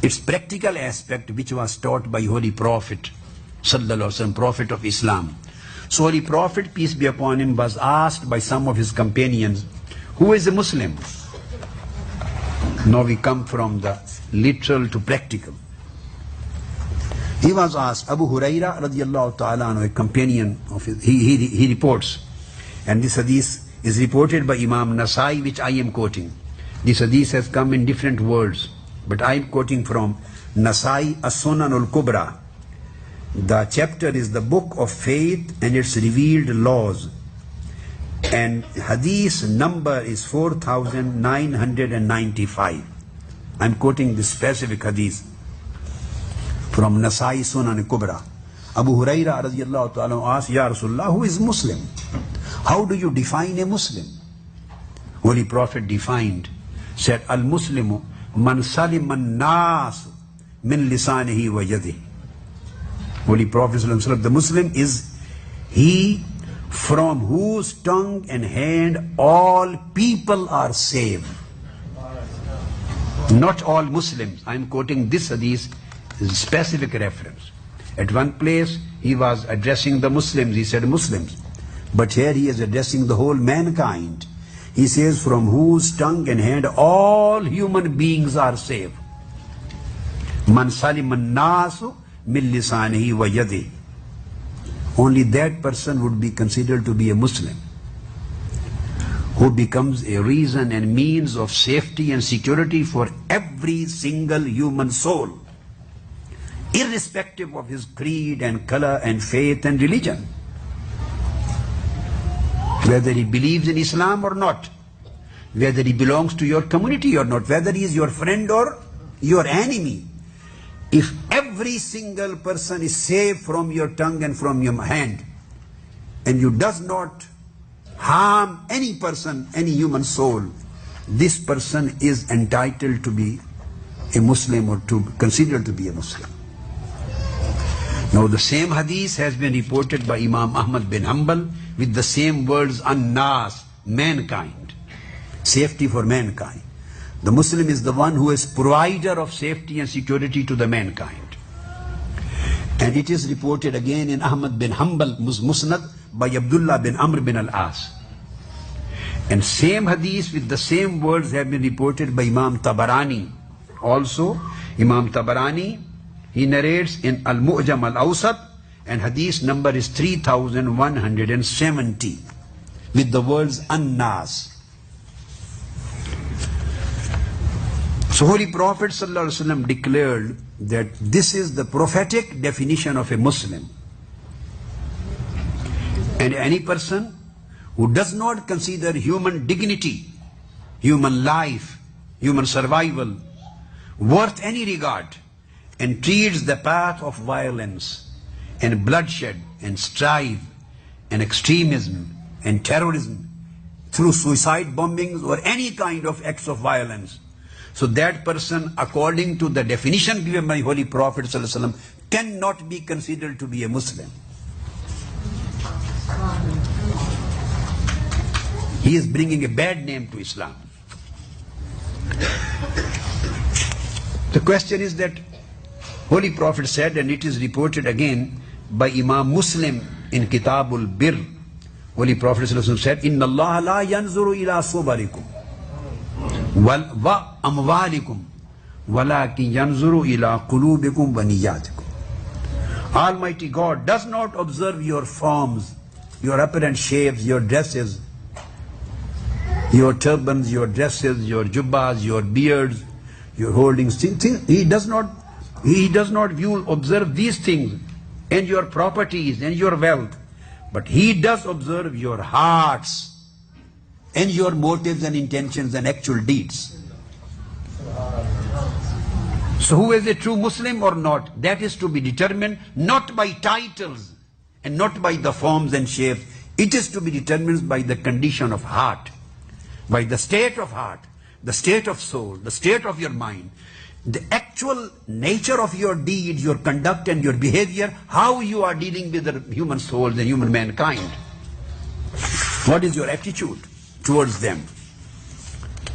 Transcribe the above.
its practical aspect which was taught by Holy Prophet Sallallahu Alaihi Wasallam, Prophet of Islam. So Holy Prophet, peace be upon him, was asked by some of his companions, who is a Muslim? Now we come from the literal to practical. He was asked, Abu Huraira radiallahu ta'ala anhu, a companion of his, he reports, and this hadith is reported by Imam Nasai, which I am quoting. This hadith has come in different words, but I am quoting from Nasai As-Sunan al-Kubra. The chapter is the Book of Faith and its revealed laws, and hadith number is 4995. I am quoting this specific hadith from Nasai Sunan al-Kubra. Abu Huraira radiallahu ta'ala asked, Ya Rasulullah, who is Muslim? How do you define a Muslim? Holy Prophet defined, said, Al-Muslimu man salim an-nas min lisanihi wa yadihi. Holy Prophet ﷺ, the Muslim is he from whose tongue and hand all people are saved. Not all Muslims. I am quoting this hadith, specific reference. At one place he was addressing the Muslims, he said Muslims. But here he is addressing the whole mankind. He says, from whose tongue and hand all human beings are saved. Man salim an-nasu min lisanihi wa yadihi. Only that person would be considered to be a Muslim, who becomes a reason and means of safety and security for every single human soul, irrespective of his creed and color and faith and religion. Whether he believes in Islam or not, whether he belongs to your community or not, whether he is your friend or your enemy. If every single person is saved from your tongue and from your hand, and you does not harm any person, any human soul, this person is entitled to be a Muslim or to considered to be a Muslim. Now the same hadith has been reported by Imam Ahmad bin Hanbal with the same words, an-nas, mankind, safety for mankind. The Muslim is the one who is provider of safety and security to the mankind. And it is reported again in Ahmad bin Hanbal Musnad by Abdullah bin Amr bin al-As. And same hadith with the same words have been reported by Imam Tabarani. Also, Imam Tabarani, he narrates in Al-Mu'jam Al-Awsat, and hadith number is 3170 with the words an-nas. So Holy Prophet ﷺ declared that this is the prophetic definition of a Muslim. And any person who does not consider human dignity, human life, human survival worth any regard, and treats the path of violence and bloodshed and strife and extremism and terrorism through suicide bombings or any kind of acts of violence, so that person, according to the definition given by Holy Prophet ﷺ, cannot be considered to be a Muslim. He is bringing a bad name to Islam. The question is that Holy Prophet said, and it is reported again by Imam Muslim in Kitabul Bir, Holy Prophet ﷺ said, Inna Allah la yanzuru ila subarikum wa amwalikum walakin yanzuru ila qulubikum wa niyatikum. Almighty God does not observe your forms, your apparent shapes, your dresses, your turbans, your dresses, your jubbas, your beards, your holdings. He does not observe these things and your properties and your wealth, but He does observe your hearts and your motives and intentions and actual deeds. So who is a true Muslim or not? That is to be determined not by titles and not by the forms and shapes. It is to be determined by the condition of heart, by the state of heart, the state of soul, the state of your mind, the actual nature of your deeds, your conduct and your behavior, how you are dealing with the human souls and human mankind. What is your attitude towards them?